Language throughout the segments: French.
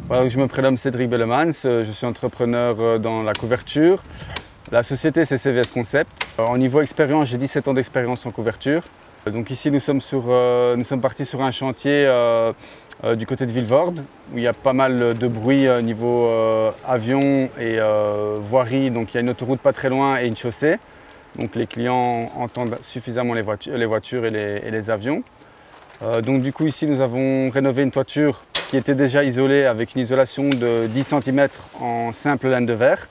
Voilà, je me prénomme Cédric Bellemans, je suis entrepreneur dans la couverture. La société c'est CVS Concept. Au niveau expérience, j'ai 17 ans d'expérience en couverture. Donc ici nous sommes partis sur un chantier du côté de Vilvoorde où il y a pas mal de bruit niveau avion et voirie. Donc il y a une autoroute pas très loin et une chaussée. Donc les clients entendent suffisamment les voitures et les avions. Donc du coup ici nous avons rénové une toiture qui était déjà isolée avec une isolation de 10 cm en simple laine de verre.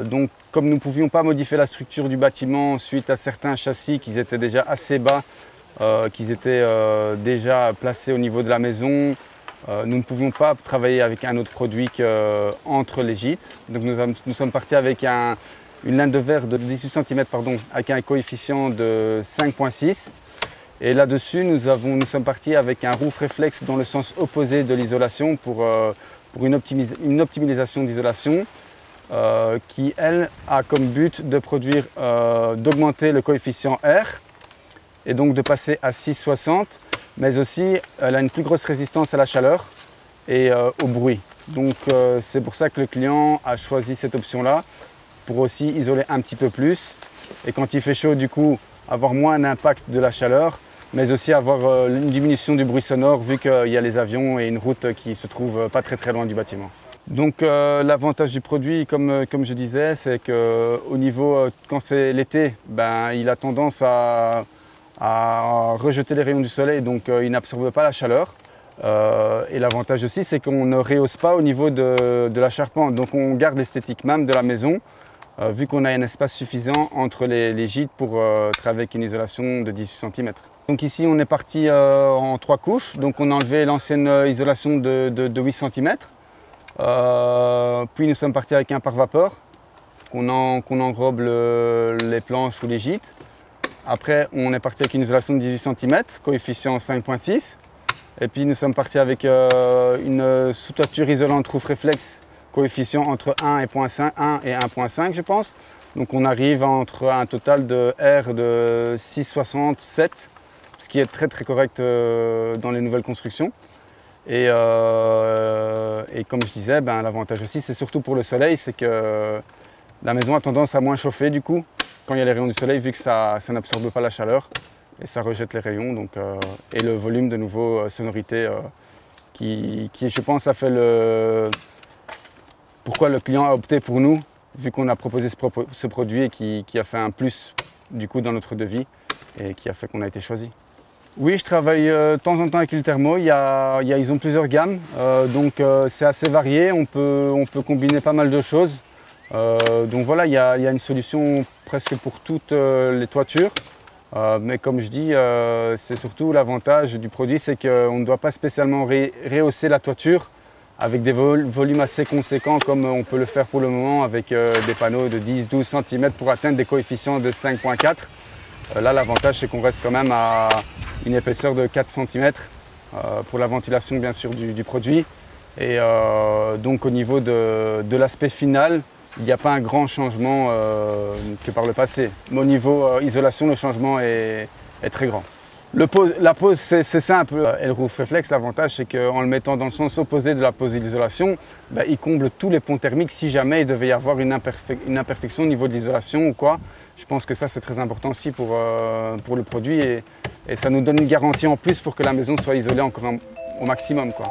Donc comme nous ne pouvions pas modifier la structure du bâtiment suite à certains châssis qui étaient déjà assez bas, qui étaient déjà placés au niveau de la maison, nous ne pouvions pas travailler avec un autre produit qu'entre les gîtes. Donc nous sommes partis avec une laine de verre de 18 cm avec un coefficient de 5,6. Et là-dessus, nous sommes partis avec un roof reflex dans le sens opposé de l'isolation pour une optimisation d'isolation qui, elle, a comme but de d'augmenter le coefficient R et donc de passer à 6,60, mais aussi elle a une plus grosse résistance à la chaleur et au bruit. Donc c'est pour ça que le client a choisi cette option-là pour aussi isoler un petit peu plus et quand il fait chaud, du coup, avoir moins d'impact de la chaleur, mais aussi avoir une diminution du bruit sonore vu qu'il y a les avions et une route qui ne se trouve pas très loin du bâtiment. Donc l'avantage du produit, comme je disais, c'est qu'au niveau, quand c'est l'été, il a tendance à rejeter les rayons du soleil, donc il n'absorbe pas la chaleur. Et l'avantage aussi, c'est qu'on ne rehausse pas au niveau de la charpente, donc on garde l'esthétique même de la maison, vu qu'on a un espace suffisant entre les gîtes pour travailler avec une isolation de 18 cm. Donc ici on est parti en 3 couches, donc on a enlevé l'ancienne isolation de 8 cm. Puis nous sommes partis avec un pare-vapeur qu'on enrobe les planches ou les gîtes. Après on est parti avec une isolation de 18 cm, coefficient 5,6. Et puis nous sommes partis avec une sous-toiture isolante roof reflex, coefficient entre 1 et 1,5 je pense. Donc on arrive entre un total de R de 6,67, ce qui est très correct dans les nouvelles constructions. Et comme je disais, l'avantage aussi c'est surtout pour le soleil, c'est que la maison a tendance à moins chauffer du coup quand il y a les rayons du soleil vu que ça n'absorbe pas la chaleur et ça rejette les rayons. Donc, et le volume de nouveau sonorité qui je pense a fait pourquoi le client a opté pour nous vu qu'on a proposé ce produit et qui a fait un plus du coup dans notre devis et qui a fait qu'on a été choisi. Oui, je travaille de temps en temps avec Ulthermo. Ils ont plusieurs gammes, donc c'est assez varié. On peut combiner pas mal de choses. Donc voilà, il y a une solution presque pour toutes les toitures. Mais comme je dis, c'est surtout l'avantage du produit, c'est qu'on ne doit pas spécialement rehausser la toiture avec des volumes assez conséquents comme on peut le faire pour le moment avec des panneaux de 10-12 cm pour atteindre des coefficients de 5,4. Là, l'avantage, c'est qu'on reste quand même à une épaisseur de 4 cm pour la ventilation, bien sûr, du produit. Et donc, au niveau de l'aspect final, il n'y a pas un grand changement que par le passé. Mais au niveau isolation, le changement est très grand. La pose, c'est simple. Et le roof reflex, l'avantage, c'est qu'en le mettant dans le sens opposé de la pose d'isolation, il comble tous les ponts thermiques si jamais il devait y avoir une imperfection au niveau de l'isolation ou quoi. Je pense que ça, c'est très important aussi pour le produit et ça nous donne une garantie en plus pour que la maison soit isolée encore au maximum, quoi.